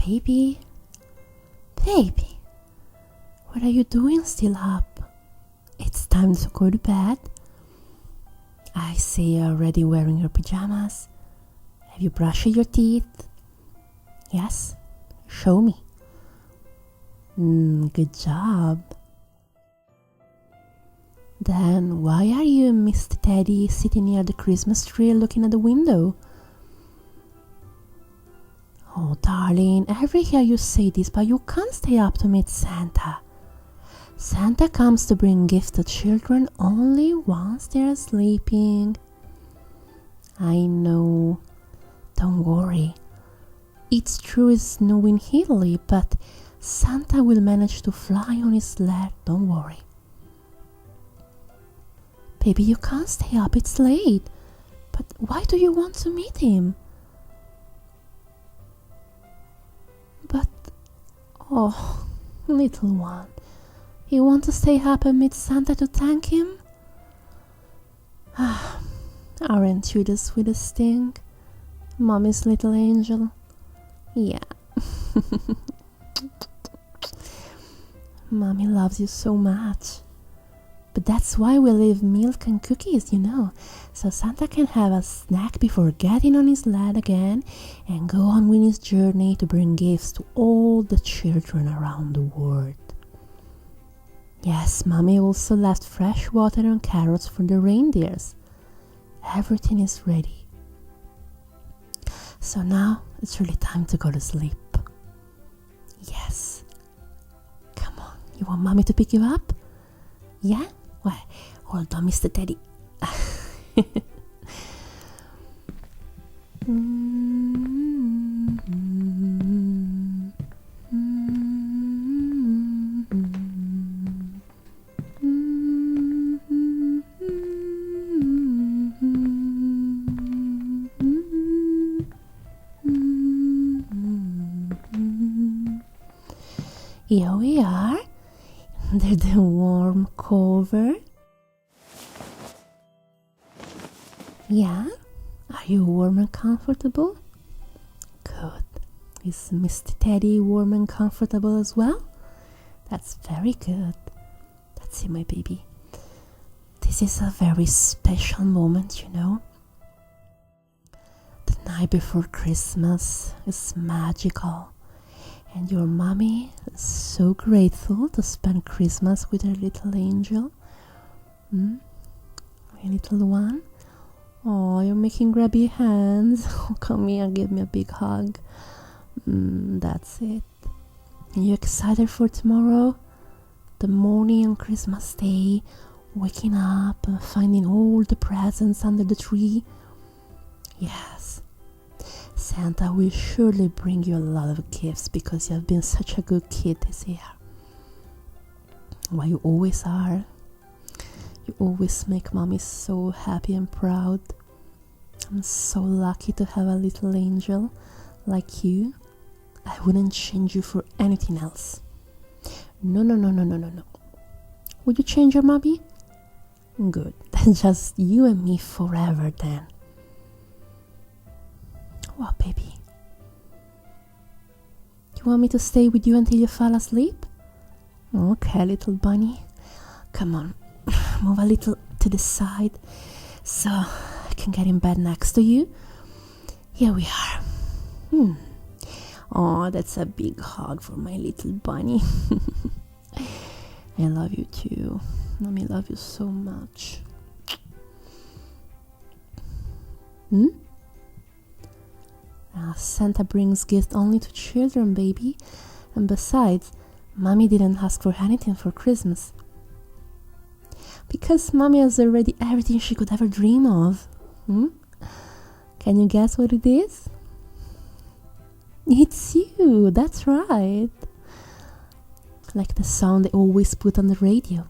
Baby, baby, what are you doing still up? It's time to go to bed. I see you're already wearing your pajamas. Have you brushed your teeth? Yes? Show me. Good job. Then why are you and Mr. Teddy sitting near the Christmas tree looking at the window? Oh, darling, every year you say this, but you can't stay up to meet Santa. Santa comes to bring gifts to children only once they're sleeping. I know. Don't worry. It's true it's snow in Italy, but Santa will manage to fly on his sled. Don't worry. Baby, you can't stay up. It's late. But why do you want to meet him? But, oh, little one, you want to stay up and meet Santa to thank him? Aren't you the sweetest thing? Mommy's little angel. Yeah. Mommy loves you so much. But that's why we leave milk and cookies, so Santa can have a snack before getting on his sled again and go on with his journey to bring gifts to all the children around the world. Yes, Mommy also left fresh water and carrots for the reindeers. Everything is ready. So now it's really time to go to sleep. Yes. Come on, you want Mommy to pick you up? Yeah? Well, hold on, Mr. Teddy. Here we are, under the warm cover. Yeah? Are you warm and comfortable? Good. Is Mr. Teddy warm and comfortable as well? That's very good. That's it, my baby. This is a very special moment, The night before Christmas is magical. And your mommy is so grateful to spend Christmas with her little angel. My little one. Oh, you're making grabby hands. Oh, come here, give me a big hug. That's it. Are you excited for tomorrow? The morning on Christmas Day, waking up and finding all the presents under the tree? Yes. Santa will surely bring you a lot of gifts because you have been such a good kid this year. Well, you always are. You always make Mommy so happy and proud. I'm so lucky to have a little angel like you. I wouldn't change you for anything else. No. Would you change your Mommy? Good. Then just you and me forever then. What, baby? You want me to stay with you until you fall asleep? Okay, little bunny. Come on, move a little to the side so I can get in bed next to you. Here we are. Oh, that's a big hug for my little bunny. I love you too. Mommy love you so much. Santa brings gifts only to children, baby. And besides, Mommy didn't ask for anything for Christmas. Because Mommy has already everything she could ever dream of. Can you guess what it is? It's you, that's right. Like the song they always put on the radio.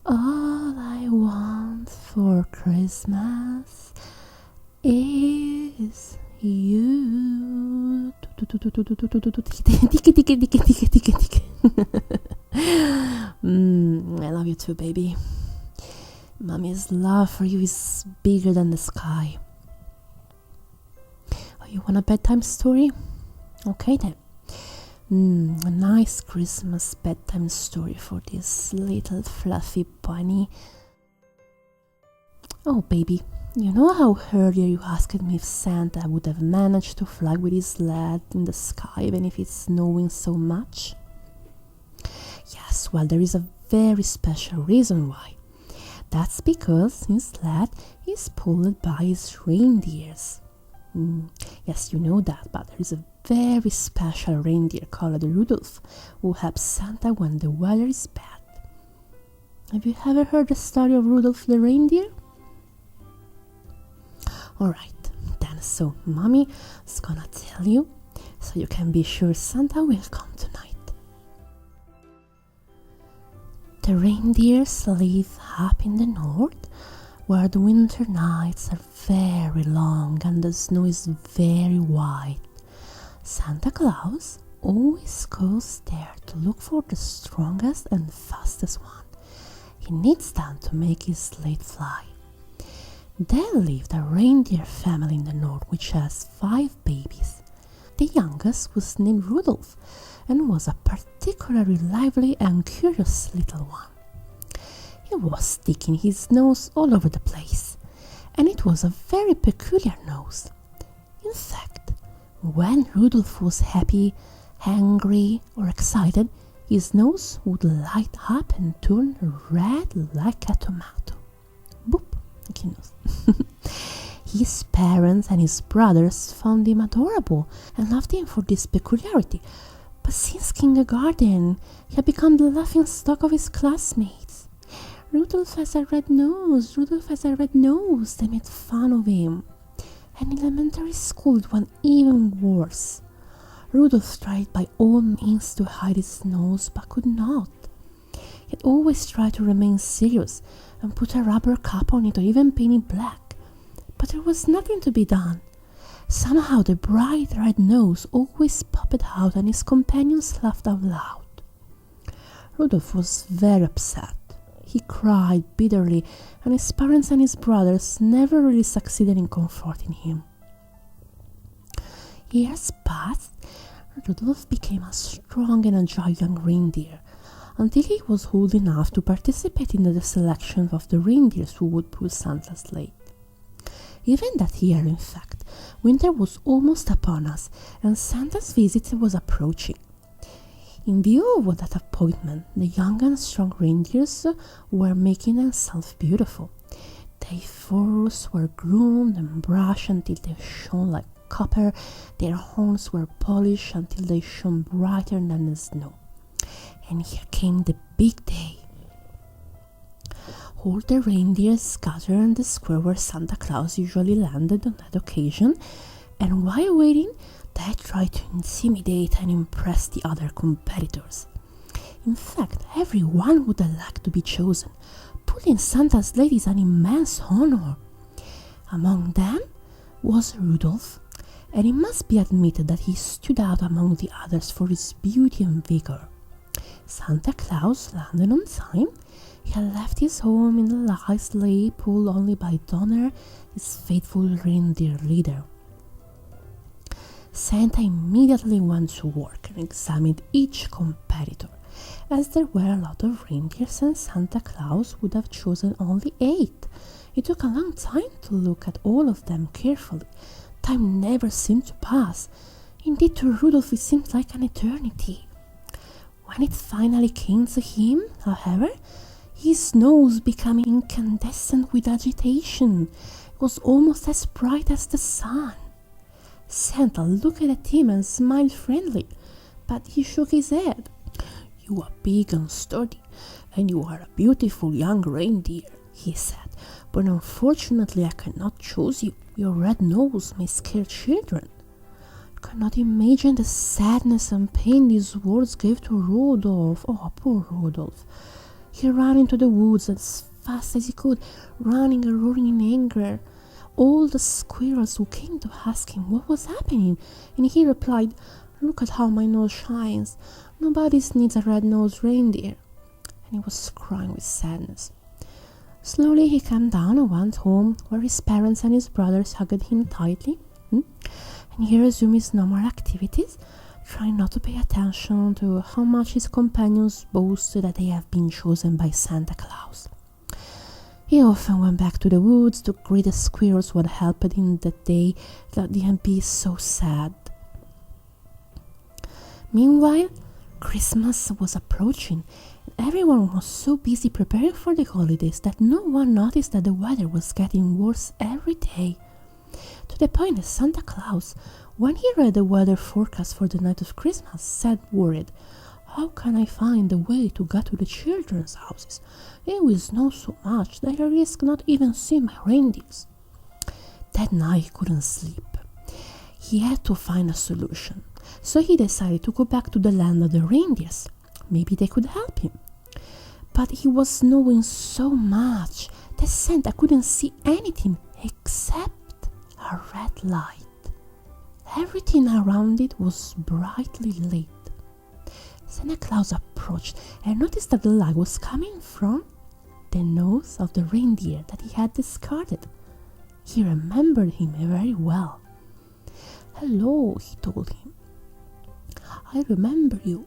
All I want for Christmas is you. I love you too, baby. Mommy's love for you is bigger than the sky. Oh, you want a bedtime story? Okay then. A nice Christmas bedtime story for this little fluffy bunny. Oh, baby, you know how earlier you asked me if Santa would have managed to fly with his sled in the sky even if it's snowing so much? Yes, well, there is a very special reason why. That's because his sled is pulled by his reindeers. Yes, you know that, but there is a very special reindeer called Rudolph who helps Santa when the weather is bad. Have you ever heard the story of Rudolph the reindeer? Alright, then so Mommy is gonna tell you, so you can be sure Santa will come tonight. The reindeers live up in the north, where the winter nights are very long and the snow is very white. Santa Claus always goes there to look for the strongest and fastest one. He needs them to make his sleigh fly. There lived a reindeer family in the north which has 5 babies. The youngest was named Rudolph and was a particularly lively and curious little one. He was sticking his nose all over the place, and it was a very peculiar nose. In fact, when Rudolph was happy, angry, or excited, his nose would light up and turn red like a tomato. Boop, like he knows. His parents and his brothers found him adorable and loved him for this peculiarity, but since kindergarten, he had become the laughing stock of his classmates. Rudolph has a red nose, Rudolph has a red nose, they made fun of him. And in elementary school it went even worse. Rudolph tried by all means to hide his nose, but could not. He had always tried to remain serious and put a rubber cap on it or even paint it black, but there was nothing to be done. Somehow the bright red nose always popped out and his companions laughed out loud. Rudolph was very upset. He cried bitterly, and his parents and his brothers never really succeeded in comforting him. Years passed, Rudolph became a strong and agile young reindeer, until he was old enough to participate in the selection of the reindeers who would pull Santa's sleigh. Even that year, in fact, winter was almost upon us, and Santa's visit was approaching. In view of that appointment, the young and strong reindeers were making themselves beautiful. Their furs were groomed and brushed until they shone like copper. Their horns were polished until they shone brighter than the snow. And here came the big day. All the reindeers gathered in the square where Santa Claus usually landed on that occasion, and while waiting, they tried to intimidate and impress the other competitors. In fact, everyone would have liked to be chosen. Pulling Santa's sleigh is an immense honor. Among them was Rudolph, and it must be admitted that he stood out among the others for his beauty and vigor. Santa Claus landed on time. He had left his home in the light sleigh pulled only by Donner, his faithful reindeer leader. Santa immediately went to work and examined each competitor. As there were a lot of reindeers and Santa Claus would have chosen only 8. It took a long time to look at all of them carefully. Time never seemed to pass. Indeed, to Rudolph it seemed like an eternity. When it finally came to him, however, his nose became incandescent with agitation. It was almost as bright as the sun. Santa looked at him and smiled friendly, but he shook his head. "You are big and sturdy, and you are a beautiful young reindeer," he said, "but unfortunately I cannot choose you. Your red nose may scare children." You cannot imagine the sadness and pain these words gave to Rudolph. Oh, poor Rudolph. He ran into the woods as fast as he could, running and roaring in anger. All the squirrels who came to ask him what was happening, and he replied, "Look at how my nose shines. Nobody needs a red-nosed reindeer." And he was crying with sadness. Slowly he calmed down and went home, where his parents and his brothers hugged him tightly. and he resumed his normal activities, trying not to pay attention to how much his companions boasted that they have been chosen by Santa Claus. He often went back to the woods to greet the squirrels who had helped him that day, that didn't be so sad. Meanwhile, Christmas was approaching, and everyone was so busy preparing for the holidays that no one noticed that the weather was getting worse every day. To the point that Santa Claus, when he read the weather forecast for the night of Christmas, said worried, "How can I find the way to get to the children's houses? It will snow so much that I risk not even seeing my reindeers." That night he couldn't sleep. He had to find a solution, so he decided to go back to the land of the reindeers. Maybe they could help him. But it was snowing so much that Santa couldn't see anything except a red light. Everything around it was brightly lit. Santa Claus approached and noticed that the light was coming from the nose of the reindeer that he had discarded. He remembered him very well. "Hello," he told him. "I remember you.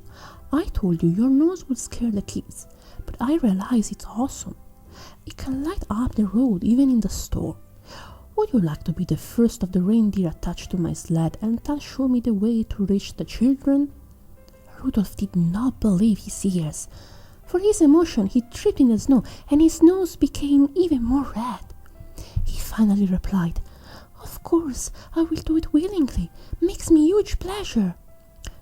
I told you your nose would scare the kids, but I realize it's awesome. It can light up the road even in the storm. Would you like to be the first of the reindeer attached to my sled and show me the way to reach the children?" Rudolph did not believe his ears. For his emotion, he tripped in the snow and his nose became even more red. He finally replied, "Of course, I will do it willingly. Makes me huge pleasure."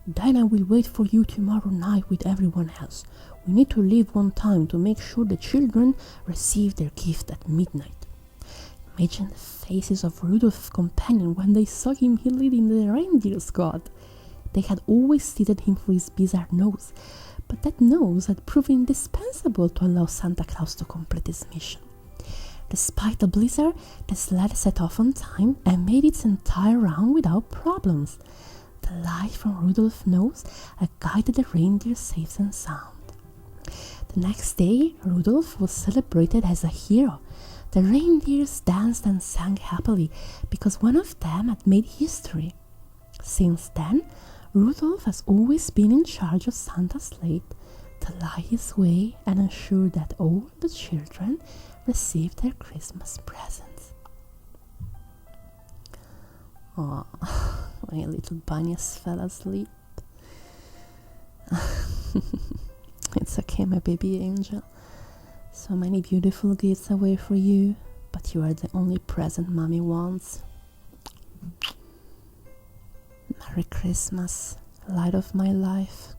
"Then I will wait for you tomorrow night with everyone else. We need to leave on time to make sure the children receive their gift at midnight." Imagine the faces of Rudolph's companions when they saw him leading the reindeer squad. They had always hated him for his bizarre nose, but that nose had proven indispensable to allow Santa Claus to complete his mission. Despite the blizzard, the sled set off on time and made its entire round without problems. The light from Rudolph's nose had guided the reindeer safe and sound. The next day, Rudolph was celebrated as a hero. The reindeers danced and sang happily because one of them had made history. Since then, Rudolph has always been in charge of Santa's sleigh to light his way and ensure that all the children receive their Christmas presents. Oh, my little bunnies fell asleep. It's okay, my baby angel. So many beautiful gifts away for you, but you are the only present Mommy wants. Merry Christmas, light of my life.